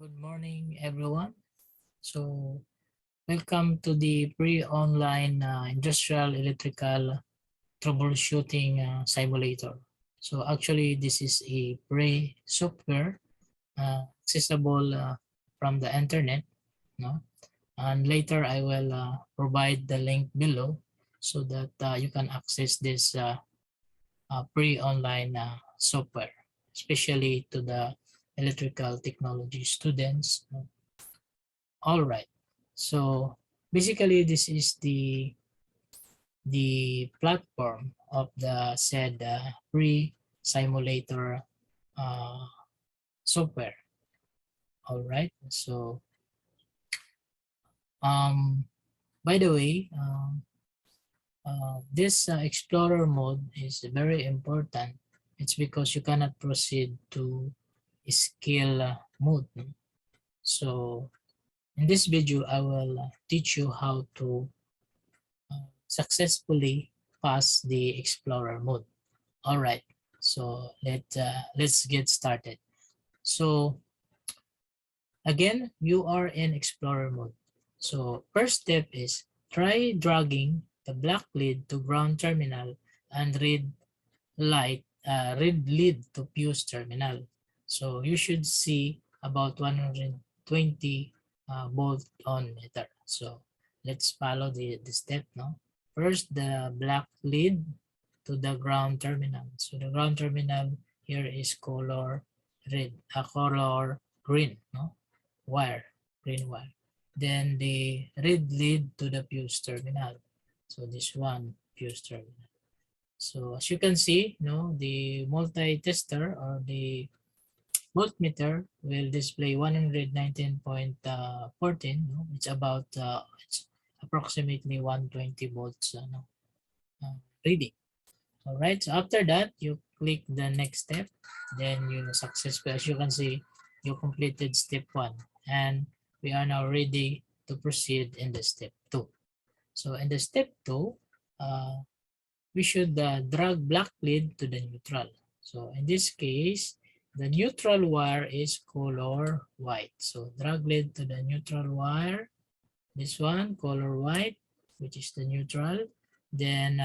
Good morning, everyone. So, welcome to the pre-online industrial electrical troubleshooting simulator. So, actually, this is a pre-software accessible from the internet, no? And later, I will provide the link below so that you can access this pre-online software, especially to the electrical technology students. No? All right. So basically, this is the platform of the said pre-simulator uh, software. All right. So um, by the way, this explorer mode is very important. It's because you cannot proceed to skill mode. No? So in this video, I will teach you how to successfully pass the explorer mode. All right, so let's get started. So again, you are in explorer mode. So first step is try dragging the black lead to ground terminal and red lead to fuse terminal. So you should see about 120 volt on meter. So let's follow the step now. First, the black lead to the ground terminal. So the ground terminal here is color red, color green, no? Wire, green wire. Then the red lead to the fuse terminal. So this one, fuse terminal. So as you can see, the multi-tester or the voltmeter will display 119.14. It's about it's approximately 120 volts reading. All right. So after that, you click the next step. Then you successfully, as you can see, you completed step one, and we are now ready to proceed in the step two. So in the step two, we should drag black lead to the neutral. So in this case, the neutral wire is color white. So drag lead to the neutral wire. This one, color white, which is the neutral. Then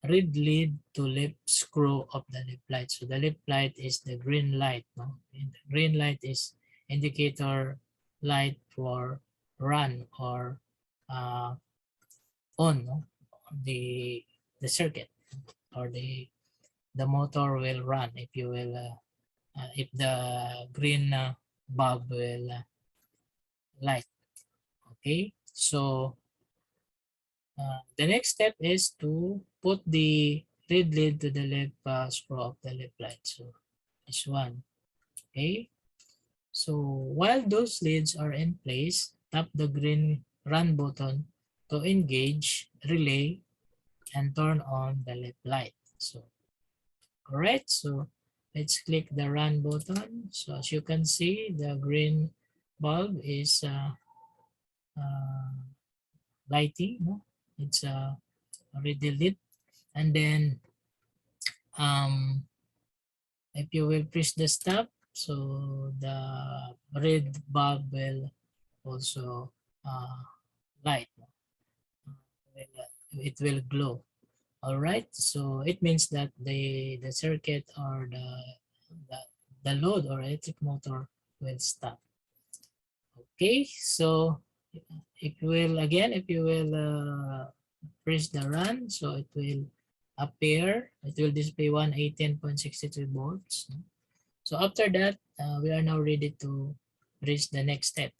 red lead to left screw of the left light. So the left light is the green light. No? And the green light is indicator light for run or on, no? The circuit or the motor will run if you will if the green bulb will light. Okay, so the next step is to put the red lead to the left screw of the left light. So this one. Okay, so while those leads are in place, tap the green run button to engage relay and turn on the left light. So alright, so let's click the run button. So as you can see, the green bulb is uh, lighting. No? It's already lit. And then if you will press the stop, so the red bulb will also light. No? It will glow. All right, so it means that the circuit or the, the load or electric motor will stop. Okay, so if you will press the run, so it will appear, it will display 118.63 volts. So after that, we are now ready to reach the next step.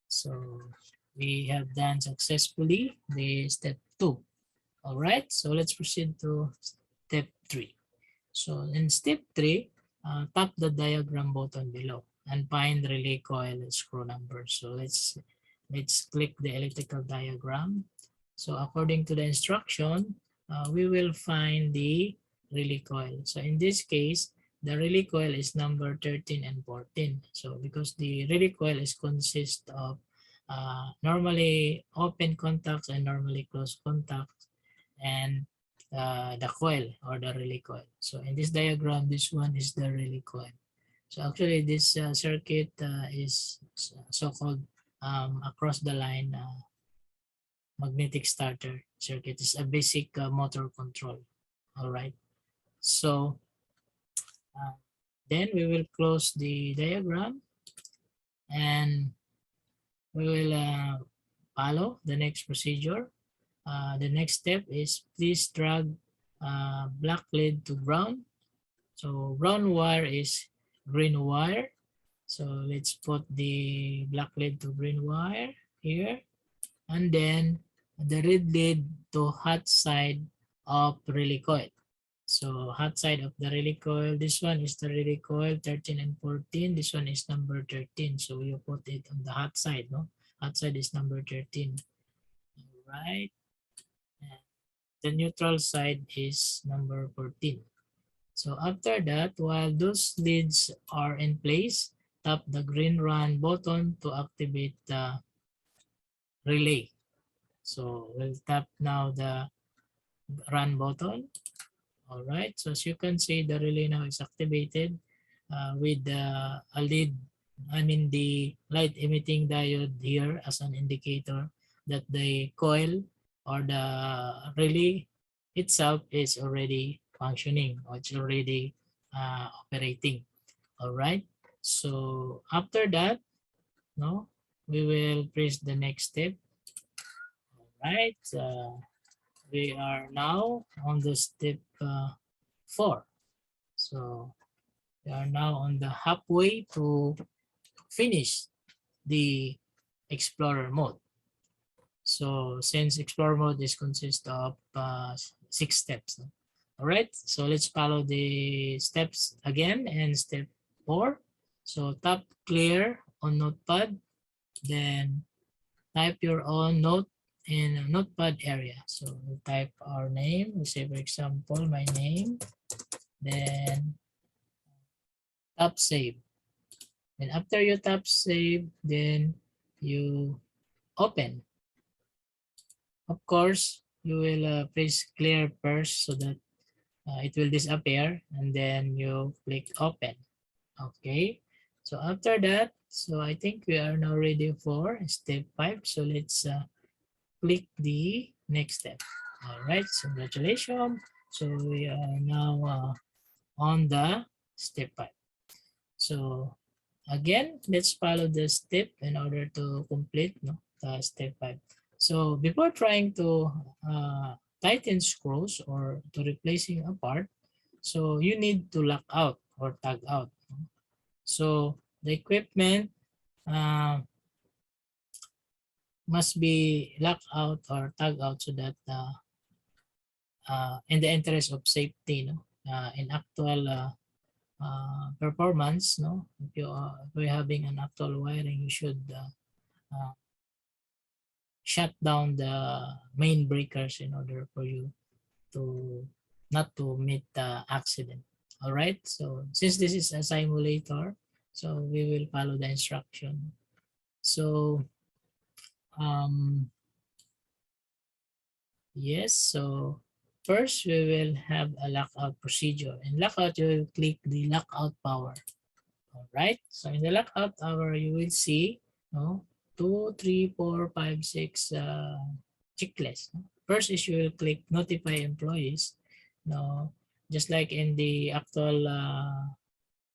So we have done successfully the step two. All right, so let's proceed to step three. So in step three, tap the diagram button below and find relay coil and screw number. So let's click the electrical diagram. So according to the instruction, we will find the relay coil. So in this case, the relay coil is number 13 and 14. So because the relay coil is consist of normally open contacts and normally closed contacts, and the coil or the relay coil. So in this diagram, this one is the relay coil. So actually this circuit is so-called across the line magnetic starter circuit. Is a basic motor control. All right. So uh, then we will close the diagram and we will follow the next procedure. The next step is please drag black lead to brown. So brown wire is green wire. So let's put the black lead to green wire here. And then the red lead to hot side of relay coil. So hot side of the relay coil, this one is the relay coil 13 and 14. This one is number 13. So you put it on the hot side, no? Hot side is number 13. All right. And the neutral side is number 14. So after that, while those leads are in place, tap the green run button to activate the relay. So we'll tap now the run button. All right, so as you can see, the relay now is activated with a lead, I mean the light emitting diode here as an indicator that the coil or the relay itself is already functioning or it's already operating. All right, so after that, no, we will press the next step. All right, we are now on the step 4. So we are now on the halfway to finish the Explorer mode. So since Explorer mode is consist of 6 steps. No? All right, so let's follow the steps again and step 4. So tap clear on notepad, then type your own note in a notepad area. So we'll type our name. We say, for example, my name, then tap save. And after you tap save, then you open. Of course, you will press clear first so that it will disappear, and then you click open. Okay, so after that, so I think we are now ready for step 5. So let's click the next step. All right, so congratulations. So we are now on the step 5. So again, let's follow the step in order to complete the step 5. So before trying to tighten screws or to replacing a part, so you need to lock out or tag out. So the equipment must be locked out or tag out so that in the interest of safety, in actual performance, if you're having an actual wiring, you should shut down the main breakers in order for you to not to meet the accident. All right, so since this is a simulator, so we will follow the instruction. So yes, so first we will have a lockout procedure. In lockout, you will click the lockout power. All right, so in the lockout power, you will see 2, 3, 4, 5, 6 checklist. First is you will click notify employees. No, just like in the actual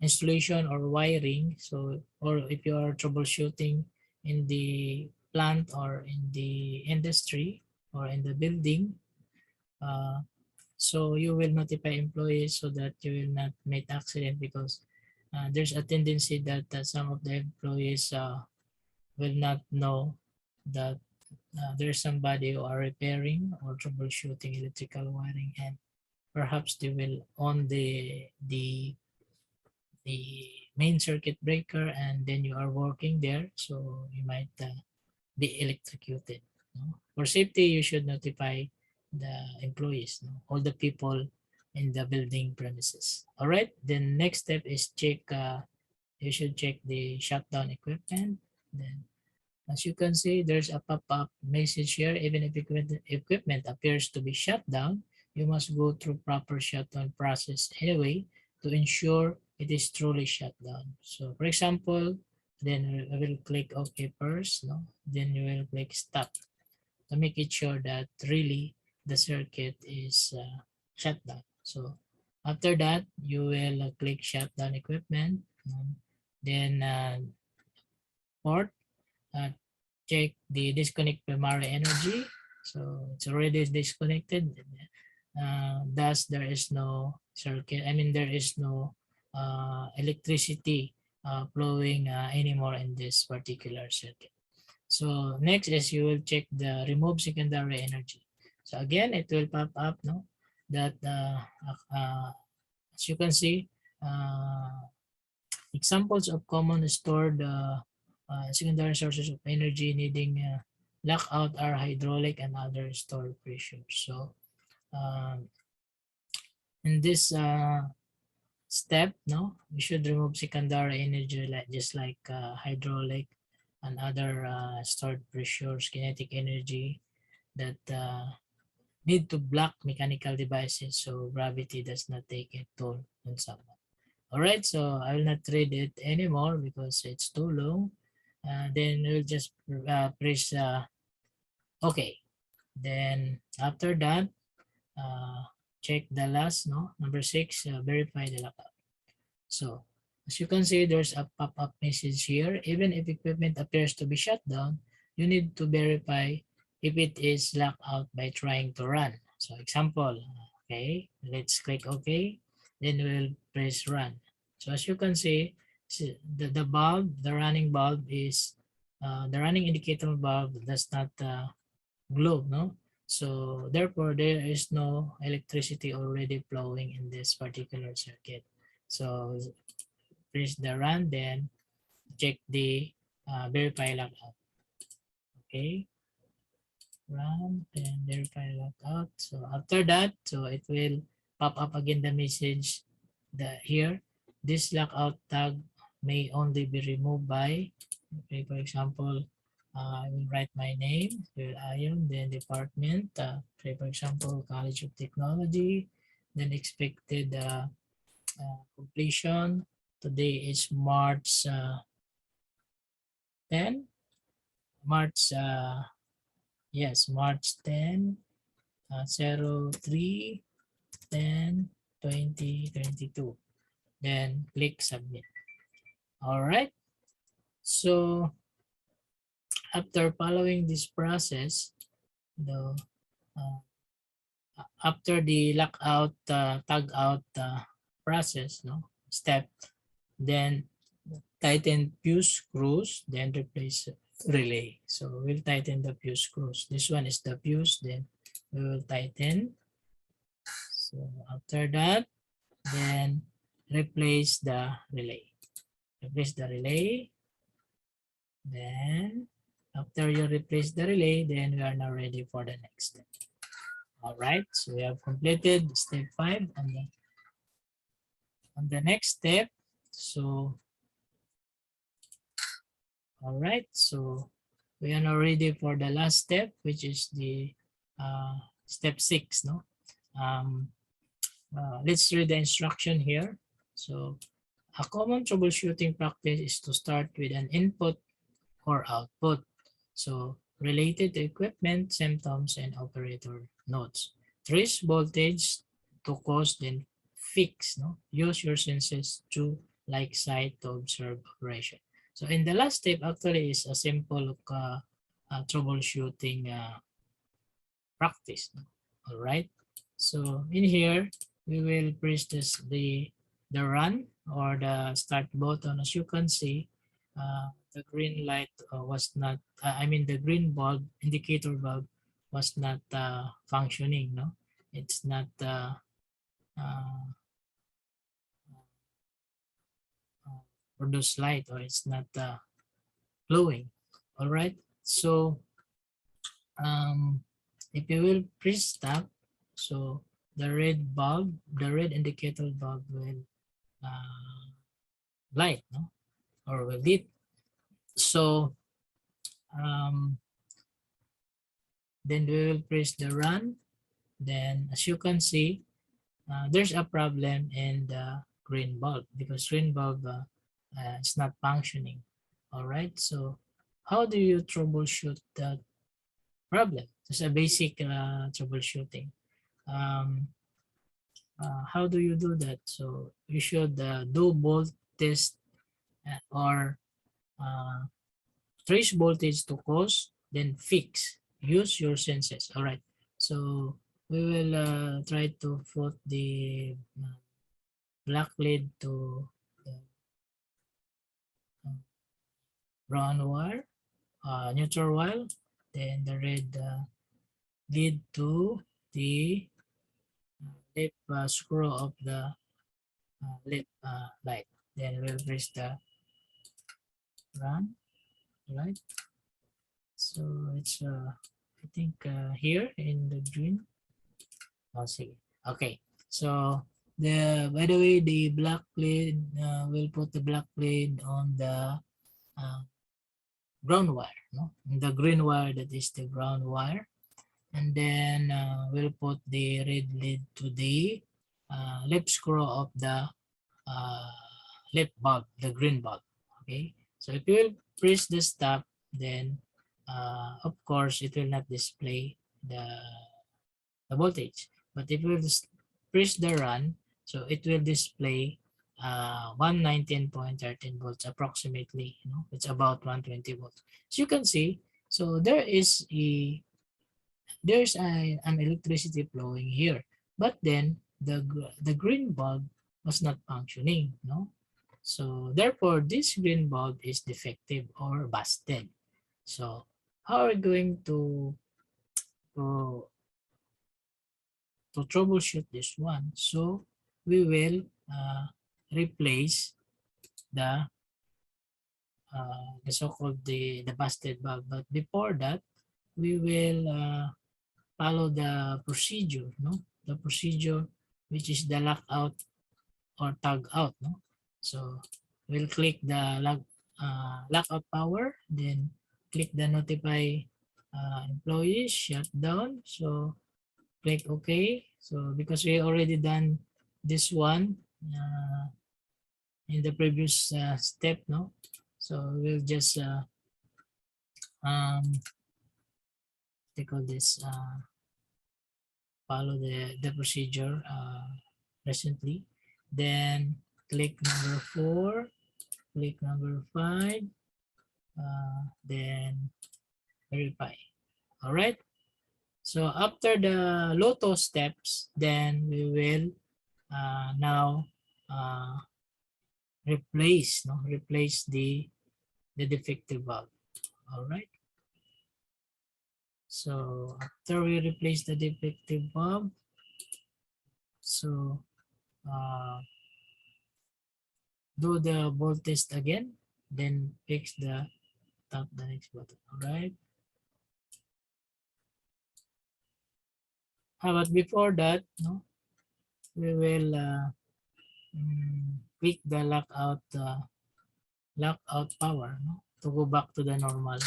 installation or wiring. So, or if you are troubleshooting in the plant or in the industry or in the building, uh, so you will notify employees so that you will not make accident, because there's a tendency that some of the employees will not know that there's somebody who are repairing or troubleshooting electrical wiring, and perhaps they will on the main circuit breaker, and then you are working there, so you might be electrocuted. For safety, you should notify the employees, all the people in the building premises. All right, then next step is check, you should check the shutdown equipment. Then as you can see, there's a pop-up message here. Even if equipment appears to be shut down, you must go through proper shutdown process anyway to ensure it is truly shut down. So for example, then I will click OK first, no? Then you will click stop to make it sure that really the circuit is shut down. So after that, you will click shutdown equipment, then port, uh, check the disconnect primary energy. So it's already disconnected. Thus, there is no circuit. I mean, there is no electricity flowing anymore in this particular circuit. So next is you will check the remove secondary energy. So again, it will pop up, no, that as you can see, examples of common stored secondary sources of energy needing lockout are hydraulic and other stored pressures. So um, in this step, no, we should remove secondary energy like just like hydraulic and other stored pressures, kinetic energy that need to block mechanical devices so gravity does not take a toll on someone. All right, so I will not read it anymore because it's too long. Then we'll just press OK. Then after that, uh, check the last, no, number 6, verify the lockout. So as you can see, there's a pop-up message here. Even if equipment appears to be shut down, you need to verify if it is locked out by trying to run. So example, okay, let's click OK. Then we'll press run. So as you can see, the bulb, the running bulb is, the running indicator bulb does not glow, no? So therefore, there is no electricity already flowing in this particular circuit. So press the run, then check the verify lockout. Okay, run and verify lockout. So after that, so it will pop up again the message that here, this lockout tag may only be removed by, okay, for example, I will write my name, Ion, then department, say for example, College of Technology, then expected completion. Today is March 10, March, yes, March 10, 03, 10, 2022. Then click submit. All right. So after following this process, the after the lockout, tag out process, no step, then tighten fuse screws, then replace relay. So we'll tighten the fuse screws. This one is the fuse, then we will tighten. So after that, then replace the relay. Replace the relay. Then after you replace the relay, then we are now ready for the next step. All right, so we have completed step 5 on the next step. So all right, so we are now ready for the last step, which is the step 6. No, let's read the instruction here. So a common troubleshooting practice is to start with an input or output. So related to equipment, symptoms, and operator nodes. Trace voltage to cause, then fix. No, use your senses to like sight to observe operation. So in the last step, actually is a simple troubleshooting practice. No? All right. So in here, we will press this the run or the start button. As you can see, the green light was not, I mean the green bulb, indicator bulb was not functioning, no? It's not uh, produce light, or it's not glowing. All right, so if you will press stop, so the red bulb, the red indicator bulb will light, no? Or will lit. So then we will press the run. Then as you can see, there's a problem in the green bulb because green bulb is not functioning. All right, so how do you troubleshoot that problem? It's a basic troubleshooting. Um, how do you do that? So you should do both test or uh, trace voltage to cause, then fix. Use your senses. All right. So we will try to put the black lead to the uh, brown wire, neutral wire, then the red lead to the left screw of the left light. Then we'll press the run, right? So it's I think here in the green. Oh, see. Okay. So the by the way, the black lead will put the black lead on the uh, ground wire, no? The green wire, that is the ground wire, and then we'll put the red lead to the left screw of the uh, left bulb, the green bulb. Okay. So if you will press the stop, then of course it will not display the voltage. But if you press the run, so it will display 119.13 volts approximately. It's about 120 volts. So you can see, so an electricity flowing here, but then the green bulb was not functioning. So therefore, this green bulb is defective or busted. So how are we going to to troubleshoot this one? So we will replace the the so-called the busted bulb. But before that, we will follow the procedure, no? The procedure which is the lockout or tag out, no? So we'll click the lockout power, then click the notify employees shutdown. So click OK. So because we already done this one in the previous step, no? So we'll just um, take all this, follow the procedure recently. Then click number 4, click number 5, then verify. All right. So after the Lotto steps, then we will now replace the defective valve. All right. So after we replace the defective valve, so do the volt test again, then fix tap the next button. All right. But before that, no, we will click the lockout power, no, to go back to the normal.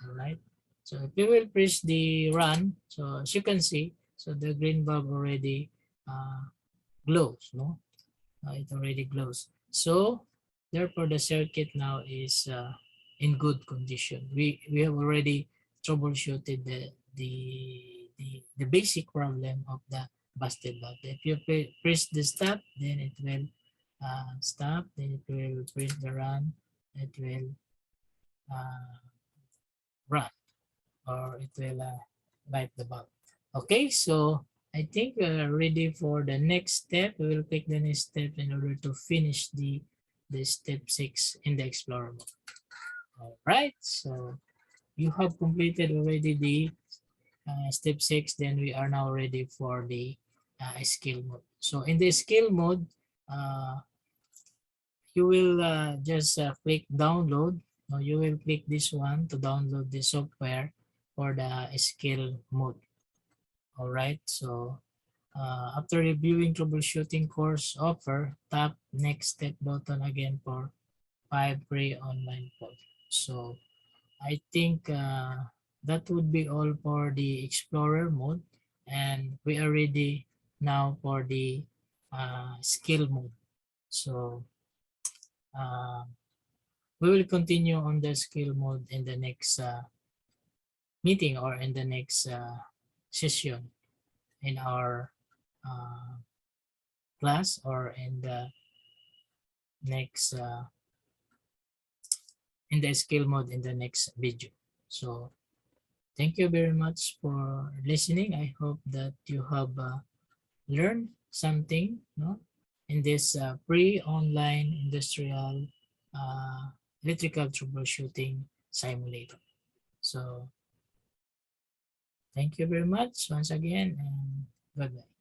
All right. So if you will press the run, so as you can see, so the green bulb already glows, no? It already glows. So therefore the circuit now is in good condition. We have already troubleshooted the basic problem of the busted bulb. If you press the stop, then it will stop. Then it will press the run. It will run, or it will light the bulb. Okay, so I think we're ready for the next step. We will pick the next step in order to finish the step 6 in the Explorer mode. All right, so you have completed already the step 6. Then we are now ready for the skill mode. So in the skill mode, you will just click download. You will click this one to download the software for the skill mode. All right, so after reviewing troubleshooting course offer, tap next step button again for 5 free online course. So I think that would be all for the Explorer mode, and we are ready now for the skill mode. So we will continue on the skill mode in the next meeting or in the next session in our uh, class or in the next in the skill mode in the next video. So thank you very much for listening. I hope that you have learned something, no, in this pre-online industrial uh, electrical troubleshooting simulator. So thank you very much once again, and goodbye.